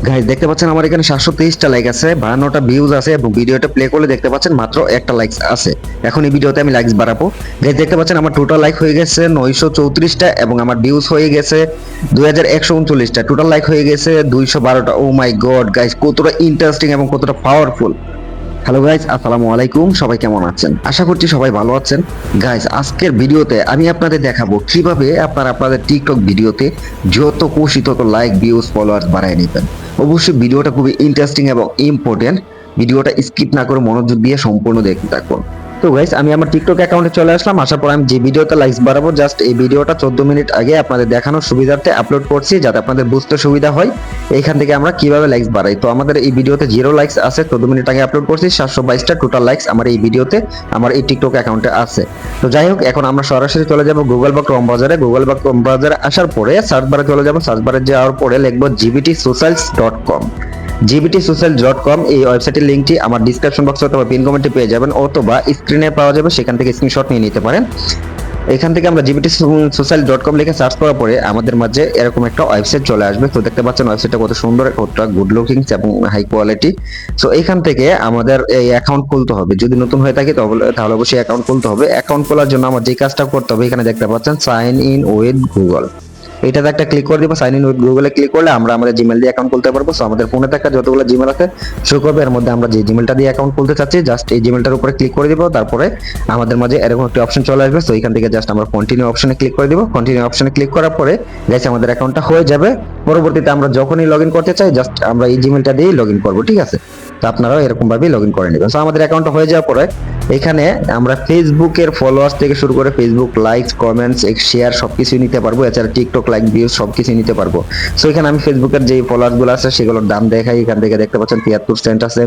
Guys দেখতে পাচ্ছেন আমার এখানে 723টা লাইক আছে, 52টা ভিউজ আছে এবং ভিডিওটা প্লে করলে দেখতে পাচ্ছেন মাত্র একটা লাইকস আছে। এখন এই ভিডিওতে আমি লাইকস বাড়াবো। গাইস দেখতে পাচ্ছেন আমার টোটাল লাইক হয়ে গেছে 934টা এবং আমার ভিউজ হয়ে গেছে 2139টা। টোটাল লাইক হয়ে গেছে 212টা। ও মাই গড গাইস, কতটা ইন্টারেস্টিং এবং কতটা পাওয়ারফুল। হ্যালো গাইস, আসসালামু আলাইকুম। সবাই কেমন আছেন? আশা করছি সবাই ভালো আছেন। গাইস আজকের ভিডিওতে আমি আপনাদের দেখাবো কিভাবে আপনারা আপনাদের টিকটক ভিডিওতে যত খুশি তত লাইক, ভিউজ, ফলোয়ার্স বাড়ায় নেবেন। অবশ্যই ভিডিওটা খুবই ইন্টারেস্টিং এবং ইম্পর্টেন্ট। ভিডিওটা স্কিপ না করে মনোযোগ দিয়ে সম্পূর্ণ দেখতে থাকুন। তো গাইস আমি আমার টিকটক অ্যাকাউন্টে চলে আসলাম। আসার পর আমি যে ভিডিওতে লাইকস বাড়াবো, জাস্ট এই ভিডিওটা 14 মিনিট আগে আপনাদের দেখানোর সুবিধার্থে আপলোড করছি, যাতে আপনাদের বুঝতে সুবিধা হয় এইখান থেকে আমরা কিভাবে লাইকস বাড়াই। তো আমাদের এই ভিডিওতে 0 লাইকস আছে, 14 মিনিট আগে আপলোড করছি। 722টা টোটাল লাইকস আমার এই ভিডিওতে আমার এই টিকটক অ্যাকাউন্টে আছে। তো যাই হোক, এখন আমরা সরাসরি চলে যাব গুগল বা ক্রোম ব্রাউজারে। গুগল বা ক্রোম ব্রাউজারে আসার পরে সার্চ বারে চলে যাব। সার্চ বারে যাওয়ার পরে লিখব gbtsocials.com। gbtsocials.com এই ওয়েবসাইটের লিংকটি আমার ডিসক্রিপশন বক্সে অথবা পিন কমেন্টে পেয়ে যাবেন, অথবা স্ক্রিনে পাওয়া যাবে, সেখান থেকে স্ক্রিনশট নিয়ে নিতে পারেন। এখান থেকে আমরা gbtsocial.com লিখে সার্চ করার পরে আমাদের মাঝে এরকম একটা ওয়েবসাইট চলে আসবে। তো দেখতে পাচ্ছেন ওয়েবসাইটটা কত সুন্দর, কতটা গুড লুকিং এবং হাই কোয়ালিটি। সো এখান থেকে আমাদের এই অ্যাকাউন্ট খুলতে হবে। যদি নতুন হয়ে থাকে তাহলে অবশ্যই অ্যাকাউন্ট খুলতে হবে। অ্যাকাউন্ট খোলার জন্য আমার যে কাজটা করতে হবে, এখানে দেখতে পাচ্ছেন সাইন ইন উইথ গুগল, এটাতে একটা ক্লিক করে দিব। সাইন ইন উইথ গুগলে ক্লিক করলে আমরা আমাদের জিমেল দিয়ে অ্যাকাউন্ট খুলতে পারবো। সো আমাদের ফোনে থাকা যতগুলো জিমেল আছে শো করবে, এর মধ্যে আমরা যে জিমেলটা দিয়ে অ্যাকাউন্ট খুলতে চাচ্ছি জাস্ট এই জিমেলটার উপরে ক্লিক করে দিব। তারপরে আমাদের মাঝে এরকম একটা অপশন চলে আসবে। সো এখান থেকে জাস্ট আমরা কন্টিনিউ অপশনে ক্লিক করে দিব। কন্টিনিউ অপশনে ক্লিক করার পরে গাইস আমাদের অ্যাকাউন্টটা হয়ে যাবে। পরবর্তীতে আমরা যখনই লগইন করতে চাই জাস্ট আমরা এই জিমেলটা দিয়েই লগইন করব, ঠিক আছে? তো আপনারাও এরকম ভাবেই লগইন করে নেবেন। সো আমাদের অ্যাকাউন্টটা হয়ে যাওয়ার পরে এখানে আমরা ফেসবুকের ফলোয়ার্স থেকে শুরু করে ফেসবুক লাইকস, কমেন্টস, শেয়ার সবকিছু নিতে পারবো। এছাড়া টিকটক লাইক, ভিউজ সবকিছু নিতে পারবো। সো এখানে আমি ফেসবুকের যে ফলোয়ার্স গুলো আছে সেগুলোর দাম দেখাই। এখান থেকে দেখতে পাচ্ছেন 73 সেন্ট আছে।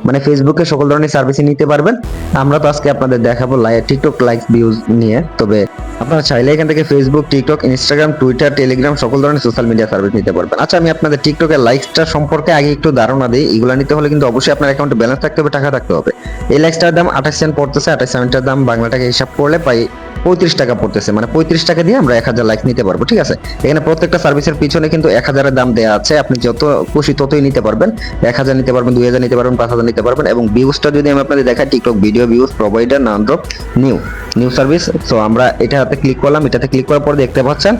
মানে ফেসবুকে সকল ধরনের সার্ভিসই নিতে পারবেন। আমরা তো আজকে আপনাদের দেখাবো টিকটক লাইকস, ভিউজ নিয়ে। তবে আপনারা চাইলে এখান থেকে Facebook, TikTok, Instagram, Twitter, Telegram সকল ধরনের সোশ্যাল মিডিয়া সার্ভিস নিতে পারবেন। আচ্ছা, আমি আপনাদের টিকটকের লাইকসটা সম্পর্কে আগে একটু ধারণা দিই। এগুলো নিতে হলে কিন্তু অবশ্যই আপনার অ্যাকাউন্টে ব্যালেন্স থাকতে হবে, টাকা থাকতে হবে। এই লাইকসটার দাম 28 সেন্ট পড়তেছে। 28 সেন্টের দাম বাংলা টাকা হিসাব করলে প্রায় 35 টাকা পড়তেছে। মানে 35 টাকা দিয়ে আমরা 1000 লাইক নিতে পারবো, ঠিক আছে? এখানে প্রত্যেকটা সার্ভিসের পিছনে কিন্তু 1000 এর দাম দেওয়া আছে। আপনি যত খুশি ততই নিতে পারবেন। 1000 নিতে পারবেন, 2000 নিতে পারবেন, 5000 নিতে পারবেন। এবং ভিউজটা যদি আমি আপনাদের দেখাই, টিকটক ভিডিও ভিউজ প্রোভাইডার নাম ড্রপ নিউ সার্ভিস। সো আমরা এটাতে ক্লিক করলাম। এটাতে ক্লিক করার পর দেখতে পাচ্ছেন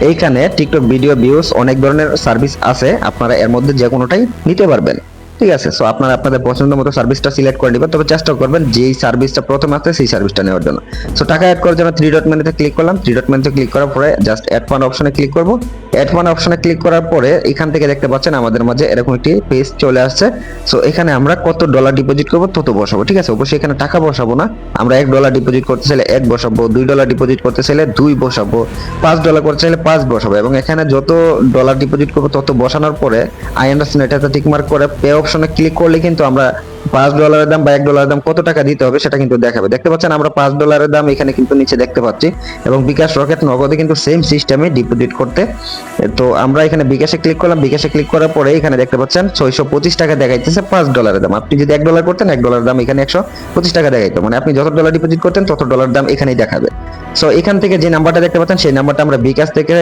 এইখানে টিকটক ভিডিও ভিউজ অনেক ধরনের সার্ভিস আছে। আপনারা এর মধ্যে যে কোনোটাই নিতে পারবেন, ঠিক আছে? সো আপনারা আপনাদের পছন্দ মতো সার্ভিসটা সিলেক্ট করে নেবেন। তবে চেষ্টা করবেন যেই সার্ভিসটা প্রথম আছে সেই সার্ভিসটা নেওয়ার জন্য। সো টাকা অ্যাড করার জন্য 3 ডট মেনুতে ক্লিক করলাম। 3 ডট মেনুতে ক্লিক করার পরে জাস্ট অ্যাড ফান্ড অপশনে ক্লিক করব। অ্যাড ফান্ড অপশনে ক্লিক করার পরে এখান থেকে দেখতে পাচ্ছেন আমাদের মাঝে এরকম একটি পেজ চলে আসছে। সো এখানে আমরা কত ডলার ডিপোজিট করব তত বসাবো, ঠিক আছে? অবশ্যই এখানে টাকা বসাবো না। আমরা $1 ডিপোজিট করতে চাইলে 1 বসাবো, $2 ডিপোজিট করতে চাইলে 2 বসাবো, $5 করতে চাইলে 5 বসাবো। এবং এখানে যত ডলার ডিপোজিট করবো তত বসানোর পরে আই আন্ডারস্ট্যান্ড এটাতে টিক মার্ক করে পে অপশনে ক্লিক করলে কিন্তু আমরা $5 দাম বা $1 দাম কত টাকা দিতে হবে সেটা কিন্তু দেখাবে। দেখতে পাচ্ছেন আমরা $5 দাম এখানে কিন্তু নিচে দেখতে পাচ্ছি। এবং বিকাশ, রকেট, নগদে কিন্তু সেম সিস্টেমে ডিপোজিট করতে। তো আমরা এখানে বিকাশে ক্লিক করলাম। বিকাশে ক্লিক করার পরে এখানে দেখতে পাচ্ছেন 625 টাকা দেখাইতেছে $5 দাম। আপনি যদি $1 করতেন $1 দাম এখানে 125 টাকা দেখাইতো। মানে আপনি যত ডলার ডিপোজিট করতেন তত ডলার দাম এখানেই দেখাবে। সো এখান থেকে যে নাম্বারটা দেখতে পাচ্ছেন সেই নাম্বারটা আমরা বিকাশ থেকে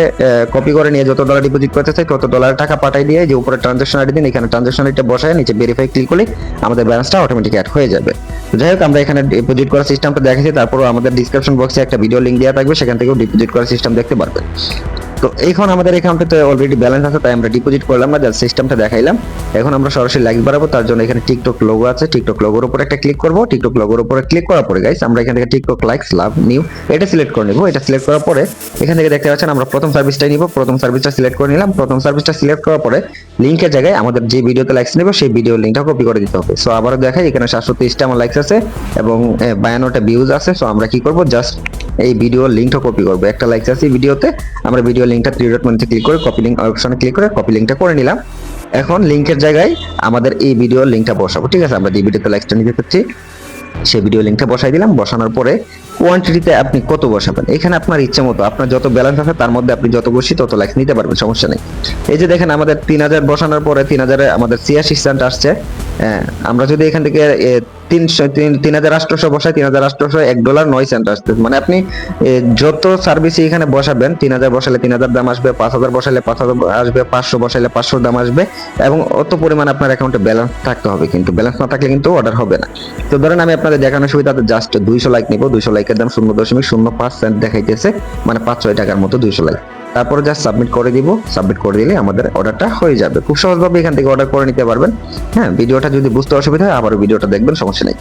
কপি করে নিয়ে যত ডলার ডিপোজিট করতে চাই তত ডলার টাকা পাঠিয়ে দিয়ে যে উপরে ট্রানজাকশন আইডি দিন, এখানে ট্রানজাকশন আইডিটা বসায় নিচে ভেরিফাই ক্লিক করলে আমাদের ব্যালেন্সটা অটোমেটিক অ্যাড হয়ে যাবে। যাই হোক, আমরা এখানে ডিপোজিট করার সিস্টেমটা দেখাচ্ছি। তারপরও আমাদের ডিসক্রিপশন বক্সে একটা ভিডিও লিংক দেওয়া থাকবে, সেখান থেকেও ডিপোজিট করার সিস্টেম দেখতে পারবেন। তো এখন আমাদের অ্যাকাউন্টে অলরেডি ব্যালেন্স আছে, তাই আমরা ডিপোজিট করলাম না, জাস্ট সিস্টেমটা দেখাইলাম। এখন আমরা সরাসরি লাইক বাড়াবো। তার জন্য এখানে টিকটক লোগো আছে, টিকটক লোগোর উপর একটা ক্লিক করব। টিকটক লোগোর উপরে ক্লিক করার পরে গাইস আমরা এখান থেকে টিকটক লাইকস লাভ নিউ এটা সিলেক্ট করে নেব। এটা সিলেক্ট করার পরে এখান থেকে দেখতে পাচ্ছেন আমরা প্রথম সার্ভিসটাই নিব। প্রথম সার্ভিসটা সিলেক্ট করে নিলাম। প্রথম সার্ভিসটা সিলেক্ট করার পরে লিংকের জায়গায় আমাদের যে ভিডিওতে লাইকস নেব সেই ভিডিও লিংকটা কপি করে দিতে হবে। সো আবারও দেখাই, এখানে 723টা আমার লাইকস আছে এবং 52টা ভিউজ আছে। সো আমরা কি করব, জাস্ট এই ভিডিও লিংকটা কপি করব। একটা লাইকস আছে ভিডিওতে, আমরা ভিডিও লিংকটা 3 ডট মেনুতে ক্লিক করে কপি লিংক অপশনে ক্লিক করে কপি লিংকটা করে নিলাম। এখন লিংকের জায়গায় আমাদের এই ভিডিও লিংকটা বসাবো, ঠিক আছে? আমরা যে ভিডিওতে লাইকসটা নিতে চাচ্ছি সেই ভিডিও লিংকটা বসাই দিলাম। বসানোর পরে কোয়ান্টিটিতে আপনি কত বসাবেন এখানে আপনার ইচ্ছে মতো, আপনার যত ব্যালেন্স আছে তার মধ্যে আপনি যত খুশি তত লাইক নিতে পারবেন, সমস্যা নেই। এই যে দেখেন আমাদের 3000 বসানোর পরে 3000 এ আমাদের 86 সেন্ট আসছে। আমরা যদি এখান থেকে 3800 বসায়, $3,800 $1.09 আসতেছে। মানে আপনি যত সার্ভিস এখানে বসাবেন, 3000 বসালে 3000 দাম আসবে, 5000 বসালে 5000 আসবে, 500 বসালে 500 দাম আসবে, এবং অত পরিমাণ আপনার অ্যাকাউন্টে ব্যালেন্স থাকতে হবে। কিন্তু ব্যালেন্স না থাকলে কিন্তু অর্ডার হবে না। তো ধরেন আমি আপনাদের দেখানোর সুবিধাতে জাস্ট 200 লাইক নিব। 200 লাইকের দাম 0.05 সেন্ট দেখাইতেছে, মানে 5-6 টাকার মতো 200 লাইক। তারপরে জাস্ট সাবমিট করে দিব। সাবমিট করে দিলে আমাদের অর্ডারটা হয়ে যাবে। খুব সহজভাবে এখান থেকে অর্ডার করে নিতে পারবেন। হ্যাঁ, ভিডিওটা যদি বুঝতে অসুবিধা হয় আবারও ভিডিওটা দেখবেন, সমস্যা নেই।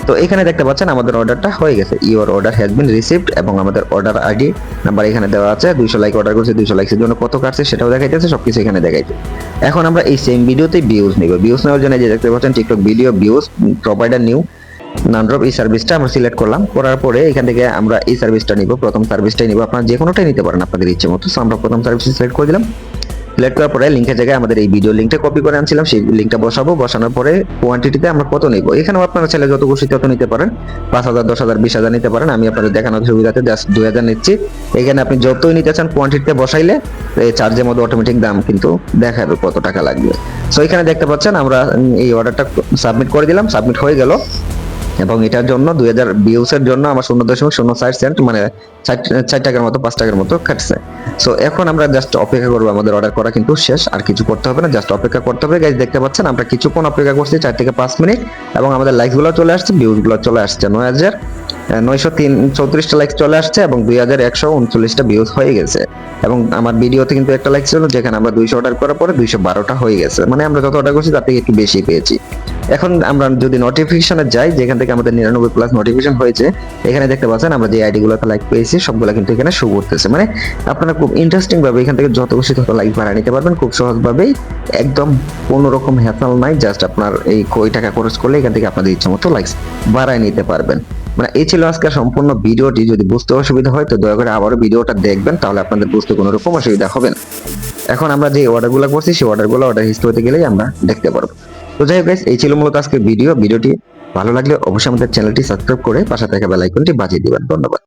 তো এখানে দেখতে পাচ্ছেন আমাদের অর্ডারটা হয়ে গেছে। Your order has been received, এবং আমাদের অর্ডার আইডি নাম্বার এখানে দেওয়া আছে। 200 লাইক অর্ডার করছে, 200 লাইকের জন্য কত কাটছে সেটাও দেখাইতেছে, সবকিছু এখানে দেখাইছে। এখন আমরা এই সেম ভিডিওতে ভিউজ নিব। ভিউজ নেওয়ার জন্য যে দেখতে পাচ্ছেন TikTok video views provider new namedrop, এই সার্ভিসটা আমরা সিলেক্ট করলাম। করার পরে এখান থেকে আমরা এই সার্ভিসটা নিব, প্রথম সার্ভিসটাই নিব। আপনারা যে কোনোটাই নিতে পারেন আপনাদের ইচ্ছে মতো। সো আমরা প্রথম সার্ভিস সিলেক্ট করে দিলাম। সিলেক্ট করার পরে লিংকের জায়গায় আমাদের এই ভিডিও লিংকটা কপি করে আনছিলাম, সেই লিংকটা বসাবো। বসানোর পরে কোয়ান্টিটিতে আমরা কত নিব, এখানেও আপনারা চাইলে যত খুশি তত নিতে পারেন। 5000, 10,000, 20,000 নিতে পারেন। আমি আপনাদের দেখানোর সুবিধাতে জাস্ট 2000 নিচ্ছি। এখানে আপনি যতই নিতে চান কোয়ান্টিটিতে বসাইলে এই চার্জের মধ্যে অটোমেটিক দাম কিন্তু দেখাবে কত টাকা লাগবে। সো এখানে দেখতে পাচ্ছেন আমরা এই অর্ডারটা সাবমিট করে দিলাম। সাবমিট হয়ে গেল, এবং এটার জন্য 2000 ভিউসের জন্য আমার 0.04 সেন্ট, মানে 4 টাকার মতো, 5 টাকার মতো কাটছে। সো এখন আমরা জাস্ট অপেক্ষা করবো। আমাদের অর্ডার করা কিন্তু শেষ, আর কিছু করতে হবে না, জাস্ট অপেক্ষা করতে হবে। গাইস দেখতে পাচ্ছেন আমরা কিছুক্ষণ অপেক্ষা করছি, 4 থেকে 5 মিনিট, এবং আমাদের লাইকস গুলো চলে আসছে, ভিউজ গুলো চলে আসছে। 934টা লাইক চলে আসছে, এবং 2139টা ভিউজ হয়ে গেছে। এবং আমার ভিডিওতে কিন্তু একটা লাইক ছিল, যেখানে আমরা 200 অর্ডার করার পরে 212টা হয়ে গেছে। মানে আমরা যত অর্ডার করছি তার থেকে একটু বেশি পেয়েছি। এখন আমরা যদি নোটিফিকেশনে যাই, যেখান থেকে আমাদের 99+ নোটিফিকেশন হয়েছে, এখানে দেখতে পাচ্ছেন আমরা যে আইডি গুলোতে লাইক পেয়েছি সবগুলো কিন্তু এখানে শো করতেছে। মানে আপনারা খুব ইন্টারেস্টিং ভাবে এখান থেকে যত খুশি তত লাইক বাড়ায় নিতে পারবেন খুব সহজভাবেই, একদম কোনো রকম হ্যাসেল নাই। জাস্ট আপনার এই কয় টাকা খরচ করলে এখান থেকে আপনাদের ইচ্ছা মতো লাইকস বাড়ায় নিতে পারবেন। মানে এই ছিল আজকে সম্পূর্ণ ভিডিওটি। যদি বুঝতে অসুবিধা হয় তো দয়া করে আবারও ভিডিওটা দেখবেন, তাহলে আপনাদের বুঝতে কোনো রকম অসুবিধা হবে না। এখন আমরা যে অর্ডারগুলো করছি সেই অর্ডারগুলো অর্ডার হিস্ট্রিতে গেলেই আমরা দেখতে পারবো। তো যাই হোক গাইস, এই ছিল মূলত আজকের ভিডিওটি ভালো লাগলে অবশ্যই আমাদের চ্যানেলটি সাবস্ক্রাইব করে পাশে থাকা বেল আইকনটি বাজিয়ে দিবেন। ধন্যবাদ।